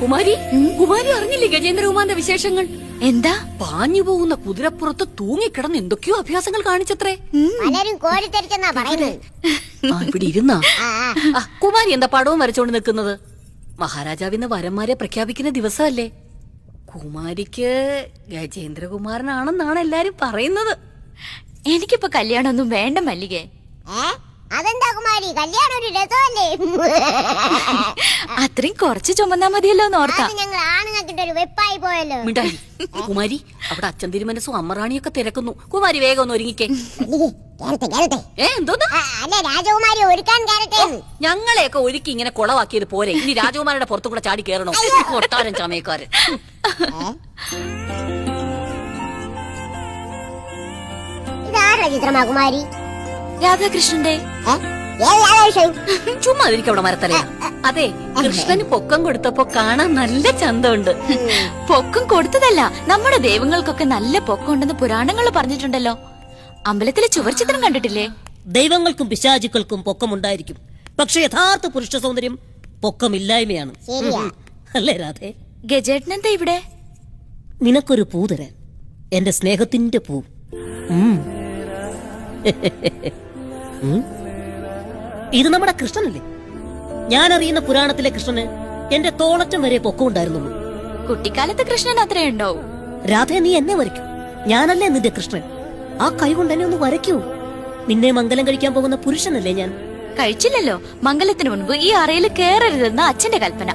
കുമാരി കുമാരി അറിഞ്ഞില്ലേ ഗജേന്ദ്രകുമാറിന്റെ വിശേഷങ്ങൾ? എന്താ? പാഞ്ഞു പോകുന്ന കുതിരപ്പുറത്ത് തൂങ്ങിക്കിടന്ന് എന്തൊക്കെയോ അഭ്യാസങ്ങൾ കാണിച്ചത്രേ. പലരും കോരിത്തെരിച്ചെന്നാ പറയുന്നത്. ഇവിടെ ഇരുന്നാ കുമാരി എന്താ പടവും വരച്ചോണ്ട് നിൽക്കുന്നത്? മഹാരാജാവിന്ന് വരന്മാരെ പ്രഖ്യാപിക്കുന്ന ദിവസമല്ലേ? കുമാരിക്ക് ഗജേന്ദ്രകുമാരനാണെന്നാണ് എല്ലാരും പറയുന്നത്. എനിക്കിപ്പോ കല്യാണമൊന്നും വേണ്ട മല്ലികേ. അതെന്താ കുമാരി, കല്യാണം ഒരു രസമല്ലേ? അത്രയും കുറച്ച് ചുമന്നാ മതിയല്ലോ ഓർത്താ. ഞങ്ങൾ ആണുങ്ങൾക്കിട്ടൊരു വെപ്പായി പോയല്ലോ. മിണ്ടായി കുമാരി, അവിടെ അച്ഛൻ തിരുമനസും അമ്മറാണിയൊക്കെ തിരക്കുന്നു. കുമാരി വേഗം ഒന്ന് ഒരുങ്ങിക്കേ. എന്തോന്ന്? അല്ല, രാജകുമാരി ഒരുക്കാൻ കയറട്ടെ. ഞങ്ങളെയൊക്കെ ഒരുക്കി ഇങ്ങനെ കുളവാക്കിയത് പോരെ, ഇനി രാജകുമാരുടെ പുറത്തു കൂടെ ചാടി കയറണോ? കൊട്ടാരൻ ചമയക്കാരൻ. ഇതാരുടെ ചിത്രമാ കുമാരി? രാധാകൃഷ്ണന്റെ. ചുമ്മാ അതിരിക്കും അവിടെ മരത്തലേ. അതെ, കൃഷ്ണന് പൊക്കം കൊടുത്തപ്പോ കാണാൻ നല്ല ചന്തമുണ്ട്. പൊക്കം കൊടുത്തതല്ല, നമ്മുടെ ദൈവങ്ങൾക്കൊക്കെ നല്ല പൊക്കം ഉണ്ടെന്ന് പുരാണങ്ങൾ പറഞ്ഞിട്ടുണ്ടല്ലോ. അമ്പലത്തിലെ ചുവർ ചിത്രം കണ്ടിട്ടില്ലേ? ദൈവങ്ങൾക്കും പിശാചുക്കൾക്കും പൊക്കമുണ്ടായിരിക്കും, പക്ഷെ യഥാർത്ഥ പുരുഷ സൗന്ദര്യം പൊക്കമില്ലായ്മയാണ്. അല്ലേ രാധേ? ഗജേട്ടനെന്താ ഇവിടെ? നിനക്കൊരു പൂ തരാൻ, എന്റെ സ്നേഹത്തിന്റെ പൂ. ഇത് നമ്മുടെ കൃഷ്ണനല്ലേ? ഞാൻ അറിയുന്ന പുരാണത്തിലെ കൃഷ്ണന് എന്റെ തോളറ്റം വരെ പൊക്കം ഉണ്ടായിരുന്നുള്ളൂ. കുട്ടിക്കാലത്ത് കൃഷ്ണൻ അത്രയുണ്ടോ? രാധേ, നീ എന്നെ വരയ്ക്കൂ, ഞാനല്ലേ നിന്റെ കൃഷ്ണൻ. ആ കൈ കൊണ്ട് എന്നെ ഒന്ന് വരയ്ക്കൂ. നിന്നെ മംഗലം കഴിക്കാൻ പോകുന്ന പുരുഷനല്ലേ ഞാൻ? കഴിച്ചില്ലല്ലോ. മംഗലത്തിന് മുൻപ് ഈ അറയിൽ കേറരുതെന്ന് അച്ഛന്റെ കൽപ്പന.